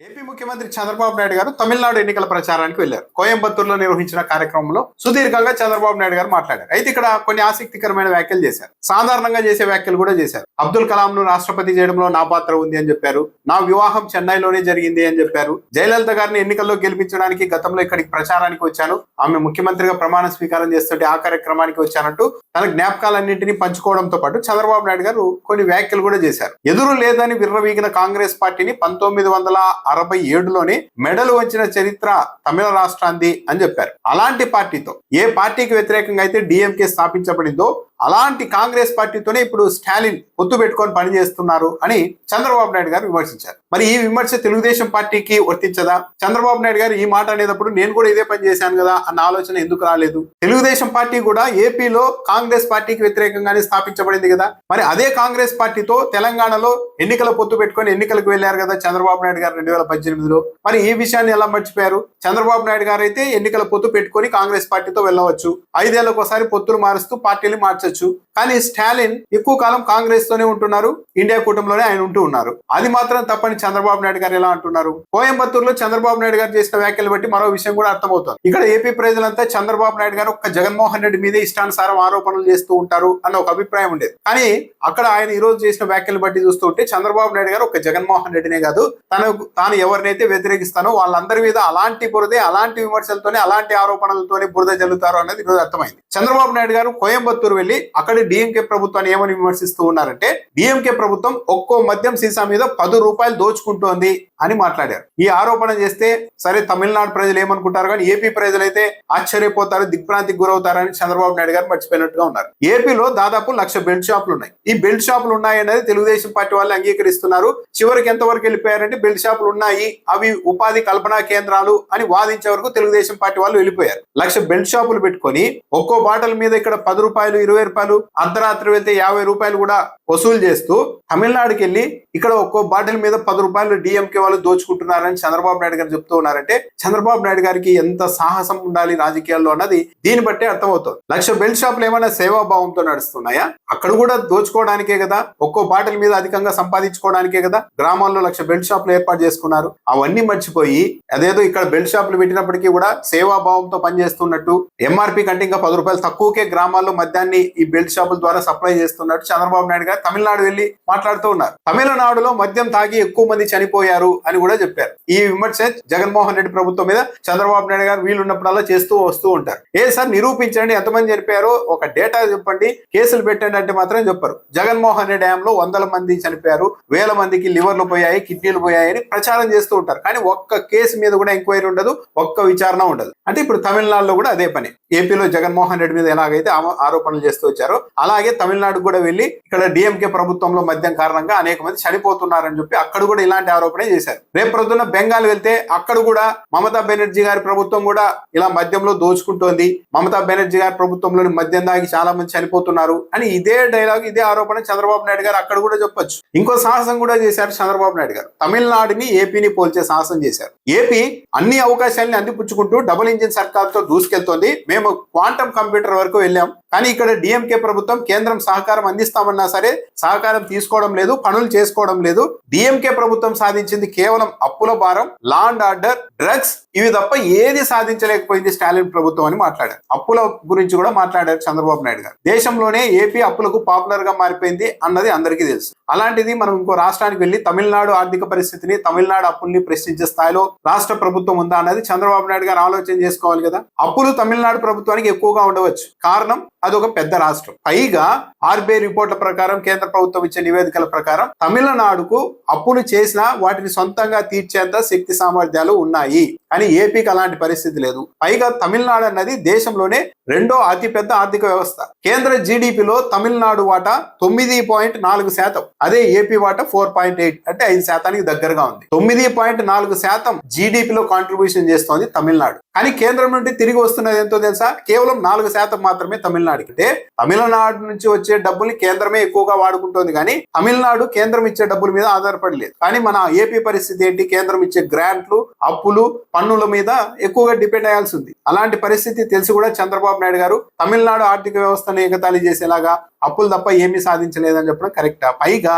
AP ముఖ్యమంత్రి చంద్రబాబు నాయుడు గారు తమిళనాడు ఎన్నికల ప్రచారానికి వెళ్లారు. కోయంబత్తూరులో నిర్వహించిన కార్యక్రమంలో సుదీర్ఘంగా చంద్రబాబు నాయుడు గారు మాట్లాడారు. అయితే ఇక్కడ కొన్ని ఆసక్తికరమైన వ్యాఖ్యలు చేశారు. సాధారణంగా చేసే వ్యాఖ్యలు కూడా చేశారు. అబ్దుల్ కలాం ను రాష్ట్రపతి చేయడంలో నా పాత్ర ఉంది అని చెప్పారు. నా వివాహం చెన్నైలోనే జరిగింది అని చెప్పారు. జయలలిత గారిని ఎన్నికల్లో గెలిపించడానికి గతంలో ఇక్కడికి ప్రచారానికి వచ్చాను, ఆమె ముఖ్యమంత్రిగా ప్రమాణ స్వీకారం చేస్తుంటే ఆ కార్యక్రమానికి వచ్చానంటూ తన జ్ఞాపకాలన్నింటినీ పంచుకోవడంతో పాటు చంద్రబాబు నాయుడు గారు కొన్ని వ్యాఖ్యలు కూడా చేశారు. ఎదురు లేదని విర్రవీగిన కాంగ్రెస్ పార్టీని 1967లోనే మెడలు వంచిన చరిత్ర తమిళ రాష్ట్రాంది అని చెప్పారు. అలాంటి పార్టీతో ఏ పార్టీకి వ్యతిరేకంగా అయితే డిఎంకే స్థాపించబడిందో అలాంటి కాంగ్రెస్ పార్టీతోనే ఇప్పుడు స్టాలిన్ పొత్తు పెట్టుకొని పనిచేస్తున్నారు అని చంద్రబాబు నాయుడు గారు విమర్శించారు. మరి ఈ విమర్శ తెలుగుదేశం పార్టీకి వర్తించదా? చంద్రబాబు నాయుడు గారు ఈ మాట అనేటప్పుడు నేను కూడా ఇదే పని చేశాను కదా అన్న ఆలోచన ఎందుకు రాలేదు? తెలుగుదేశం పార్టీ కూడా ఏపీలో కాంగ్రెస్ పార్టీకి వ్యతిరేకంగానే స్థాపించబడింది కదా. మరి అదే కాంగ్రెస్ పార్టీతో తెలంగాణలో ఎన్నికల పొత్తు పెట్టుకొని ఎన్నికలకు వెళ్లారు కదా చంద్రబాబు నాయుడు గారు 2018లో. మరి ఈ విషయాన్ని ఎలా మర్చిపోయారు? చంద్రబాబు నాయుడు గారు అయితే ఎన్నికల పొత్తు పెట్టుకొని కాంగ్రెస్ పార్టీతో వెళ్ళవచ్చు, 5 ఏళ్లకు ఒకసారి పొత్తులు మారుస్తూ పార్టీలు మార్చొచ్చు. కానీ స్టాలిన్ ఎక్కువ కాలం కాంగ్రెస్ తోనే ఉంటున్నారు, ఇండియా కూటమిలోనే ఆయన ఉంటూ ఉన్నారు. అది మాత్రం తప్పని చంద్రబాబు నాయుడు గారు ఎలా అంటున్నారు? కోయంబత్తూరులో చంద్రబాబు నాయుడు గారు చేసిన వ్యాఖ్యలు బట్టి మరో విషయం కూడా అర్థమవుతుంది. ఇక్కడ ఏపీ ప్రజలంతా చంద్రబాబు నాయుడు గారు ఒక్క జగన్మోహన్ రెడ్డి మీదే ఇష్టానుసారం ఆరోపణలు చేస్తూ ఉంటారు అన్న ఒక అభిప్రాయం ఉండేది. కానీ అక్కడ ఆయన ఈ రోజు చేసిన వ్యాఖ్యలు బట్టి చూస్తుంటే చంద్రబాబు నాయుడు గారు ఒక జగన్మోహన్ రెడ్డినే కాదు, తాను ఎవరినైతే వ్యతిరేకిస్తానో వాళ్ళందరి మీద అలాంటి బురదే, అలాంటి విమర్శలతోనే, అలాంటి ఆరోపణలతోనే బురద జల్లుతారు అన్నది ఈరోజు అర్థమైంది. చంద్రబాబు నాయుడు గారు కోయంబత్తూరు వెళ్లి అక్కడ డిఎంకే ప్రభుత్వాన్ని ఏమని విమర్శిస్తూ ఉన్నారంటే, డిఎంకే ప్రభుత్వం ఒక్కో మద్యం సీసా మీద 10 రూపాయలు దోచుకుంటోంది అని మాట్లాడారు. ఈ ఆరోపణ చేస్తే సరే తమిళనాడు ప్రజలు ఏమనుకుంటారు, కానీ ఏపీ ప్రజలైతే ఆశ్చర్యపోతారు, దిగ్భ్రాంతికి గురవుతారని చంద్రబాబు నాయుడు గారు మర్చిపోయినట్టుగా ఉన్నారు. ఏపీలో దాదాపు 1,00,000 బెల్ట్ షాపులు ఉన్నాయి. ఈ బెల్ట్ షాపులు ఉన్నాయనేది తెలుగుదేశం పార్టీ వాళ్ళు అంగీకరిస్తున్నారు. చివరికి ఎంతవరకు వెళ్ళిపోయారంటే బెల్ట్ షాపులు ఉన్నాయి, అవి ఉపాధి కల్పనా కేంద్రాలు అని వాదించే వరకు తెలుగుదేశం పార్టీ వాళ్ళు వెళ్ళిపోయారు. 1,00,000 బెల్ట్ షాపులు పెట్టుకొని ఒక్కో బాటల్ మీద ఇక్కడ 10 రూపాయలు, 20 రూపాయలు, అర్ధరాత్రి వెళ్తే 50 రూపాయలు కూడా వసూలు చేస్తూ తమిళనాడుకి వెళ్ళి ఇక్కడ ఒక్కో బాటిల్ మీద 10 రూపాయలు డిఎంకే వాళ్ళు దోచుకుంటున్నారని చంద్రబాబు నాయుడు గారు చెప్తూ ఉన్నారంటే చంద్రబాబు నాయుడు గారికి ఎంత సాహసం ఉండాలి రాజకీయాల్లో అన్నది దీన్ని బట్టే అర్థమవుతుంది. 1,00,000 బెల్ట్ షాపులు ఏమైనా సేవాభావంతో నడుస్తున్నాయా? అక్కడ కూడా దోచుకోవడానికే కదా, ఒక్కో బాటిల్ మీద అధికంగా సంపాదించుకోవడానికే కదా గ్రామాల్లో 1,00,000 బెల్ట్ షాపులు ఏర్పాటు చేసుకున్నారు. అవన్నీ మర్చిపోయి అదేదో ఇక్కడ బెల్ట్ షాపులు పెట్టినప్పటికీ కూడా సేవాభావంతో పనిచేస్తున్నట్టు, ఎంఆర్పీ కంటే ఇంకా 10 రూపాయలు తక్కువకే గ్రామాల్లో మద్యాన్ని ఈ బెల్ట్ షాపుల ద్వారా సప్లై చేస్తున్నట్టు చంద్రబాబు నాయుడు గారు తమిళనాడు వెళ్లి మాట్లాడుతూ ఉన్నారు. తమిళనాడులో మద్యం తాగి ఎక్కువ మంది చనిపోయారు అని కూడా చెప్పారు. ఈ విమర్శ జగన్మోహన్ రెడ్డి ప్రభుత్వం మీద చంద్రబాబు నాయుడు గారు వీలున్నప్పుడల్లా చేస్తూ వస్తూ ఉంటారు. సార్ నిరూపించండి, ఎంతమంది చనిపోయారో ఒక డేటా చెప్పండి, కేసులు పెట్టండి అంటే మాత్రం చెప్పరు. జగన్మోహన్ రెడ్డి హయాంలో 100 మంది చనిపోయారు, 1000 మందికి లివర్లు పోయాయి, కిడ్నీలు పోయాయని ప్రచారం చేస్తూ ఉంటారు. కానీ ఒక్క కేసు మీద కూడా ఎంక్వైరీ ఉండదు, ఒక్క విచారణ ఉండదు. అంటే ఇప్పుడు తమిళనాడులో కూడా అదే పని. ఏపీలో జగన్మోహన్ రెడ్డి మీద ఎలాగైతే ఆరోపణలు చేస్తూ వచ్చారో అలాగే తమిళనాడు కూడా వెళ్లి ఇక్కడ డిఎంకే ప్రభుత్వంలో మద్యం కారణంగా అనేక మంది చనిపోతున్నారని చెప్పి అక్కడ కూడా ఇలాంటి ఆరోపణ చేశారు. రేపు ప్రొద్దున బెంగాల్ వెళ్తే అక్కడ కూడా మమతా బెనర్జీ గారి ప్రభుత్వం కూడా ఇలా మద్యంలో దోచుకుంటోంది, మమతా బెనర్జీ గారి ప్రభుత్వంలోని మద్యం దాగి చాలా మంది చనిపోతున్నారు అని ఇదే డైలాగ్, ఇదే ఆరోపణ చంద్రబాబు నాయుడు గారు అక్కడ కూడా చెప్పొచ్చు. ఇంకో సాహసం కూడా చేశారు చంద్రబాబు నాయుడు గారు. తమిళనాడుని ఏపీని పోల్చే సాహసం చేశారు. ఏపీ అన్ని అవకాశాలని అందిపుచ్చుకుంటూ డబుల్ ఇంజిన్ సర్కార్తో దూసుకెళ్తోంది. మేము క్వాంటమ్ కంప్యూటర్ వరకు వెళ్ళాం, కానీ ఇక్కడ డిఎంకే ప్రభుత్వం కేంద్రం సహకారం అందిస్తామన్నా సరే సహకారం తీసుకోవడం లేదు, పనులు చేసుకోవడం లేదు. డిఎంకే ప్రభుత్వం సాధించింది కేవలం అప్పుల భారం, లా అండ్ ఆర్డర్, డ్రగ్స్, ఇవి తప్ప ఏది సాధించలేకపోయింది స్టాలిన్ ప్రభుత్వం అని మాట్లాడారు. అప్పుల గురించి కూడా మాట్లాడారు చంద్రబాబు నాయుడు గారు. దేశంలోనే ఏపీ అప్పులకు పాపులర్ గా మారిపోయింది అన్నది అందరికీ తెలుసు. అలాంటిది మనం ఇంకో రాష్ట్రానికి వెళ్లి తమిళనాడు ఆర్థిక పరిస్థితిని, తమిళనాడు అప్పుల్ని ప్రశ్నించే స్థాయిలో రాష్ట్ర ప్రభుత్వం ఉందా అన్నది చంద్రబాబు నాయుడు గారు ఆలోచన చేసుకోవాలి కదా. అప్పులు తమిళనాడు ప్రభుత్వానికి ఎక్కువగా ఉండవచ్చు, కారణం అదొక పెద్ద రాష్ట్రం. పైగా ఆర్బీఐ రిపోర్ట్ల ప్రకారం, కేంద్ర ప్రభుత్వం ఇచ్చే నివేదికల ప్రకారం తమిళనాడుకు అప్పులు చేసినా వాటిని సొంతంగా తీర్చేంత శక్తి సామర్థ్యాలు ఉన్నాయి. కానీ ఏపీకి అలాంటి పరిస్థితి లేదు. పైగా తమిళనాడు అన్నది దేశంలోనే 2వ అతిపెద్ద ఆర్థిక వ్యవస్థ. కేంద్ర జీడిపిలో తమిళనాడు వాటా 9.4%, అదే ఏపీ వాటా 4.8, అంటే 5% దగ్గరగా ఉంది. 9.4% జీడిపిలో కాంట్రిబ్యూషన్ చేస్తోంది తమిళనాడు. కానీ కేంద్రం నుండి తిరిగి వస్తున్నది ఎంతో తెలుసా? కేవలం 4% మాత్రమే తమిళనాడుకి. అంటే తమిళనాడు నుంచి వచ్చే డబ్బుల్ని కేంద్రమే ఎక్కువగా వాడుకుంటోంది, కానీ తమిళనాడు కేంద్రం ఇచ్చే డబ్బుల మీద ఆధారపడలేదు. కానీ మన ఏపీ పరిస్థితి ఏంటి? కేంద్రం ఇచ్చే గ్రాంట్లు, అప్పులు, పన్నుల మీద ఎక్కువగా డిపెండ్ అయ్యాల్సి ఉంది. అలాంటి పరిస్థితి తెలిసి కూడా చంద్రబాబు నాయుడు గారు తమిళనాడు ఆర్థిక వ్యవస్థను ఎగతాళి చేసేలాగా అప్పులు తప్ప ఏమీ సాధించలేదని చెప్పడం కరెక్టా? పైగా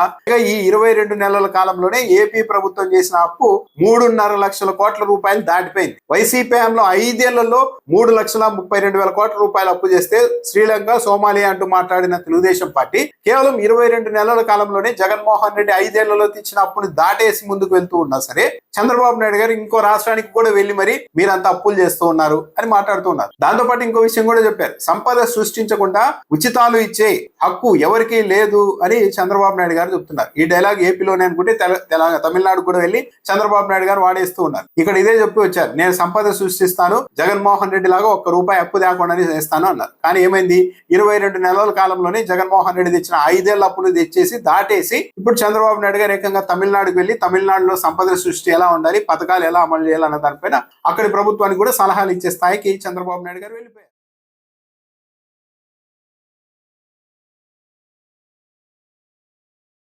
ఈ 22 నెలల కాలంలోనే ఏపీ ప్రభుత్వం చేసిన అప్పు 3.5 లక్షల కోట్ల రూపాయలు దాటిపోయింది. వైసీపీ హయాంలో 5 ఏళ్లలో 3,32,000 కోట్ల రూపాయలు అప్పు చేస్తే శ్రీలంక, సోమాలియా అంటూ మాట్లాడిన తెలుగుదేశం పార్టీ కేవలం 22 నెలల కాలంలోనే జగన్మోహన్ రెడ్డి 5 ఏళ్లలో తెచ్చిన అప్పుని దాటేసి ముందుకు వెళ్తూ ఉన్నా సరే చంద్రబాబు నాయుడు గారు ఇంకో రాష్ట్రానికి కూడా వెళ్లి మరి మీరంతా అప్పులు చేస్తూ ఉన్నారు అని మాట్లాడుతూ ఉన్నారు. దాంతో పాటు ఇంకో విషయం కూడా చెప్పారు, సంపద సృష్టించకుండా ఉచితాలు ఇచ్చే హక్కు ఎవరికీ లేదు అని చంద్రబాబు నాయుడు గారు చెప్తున్నారు. ఈ డైలాగ్ ఏపీలోనే అనుకుంటే తమిళనాడు కూడా వెళ్లి చంద్రబాబు నాయుడు గారు వాడేస్తూ ఉన్నారు. ఇక్కడ ఇదే చెప్పి వచ్చారు, నేను సంపద సృష్టిస్తాను, జగన్మోహన్ రెడ్డి లాగా ₹1 అప్పు తేకుండానే చేస్తాను అన్నారు. కానీ ఏమైంది, 22 నెలల కాలంలోనే జగన్మోహన్ రెడ్డి తెచ్చిన 5 ఏళ్ల అప్పులు తెచ్చేసి దాటేసి ఇప్పుడు చంద్రబాబు నాయుడు గారు ఏకంగా తమిళనాడుకు వెళ్లి తమిళనాడులో సంపద సృష్టి ఎలా ఉండాలి, పథకాలు ఎలా అమలు చేయాలన్న దానిపైన అక్కడి ప్రభుత్వానికి కూడా సలహాలు ఇచ్చే స్థాయికి చంద్రబాబు నాయుడు గారు వెళ్ళిపోయారు.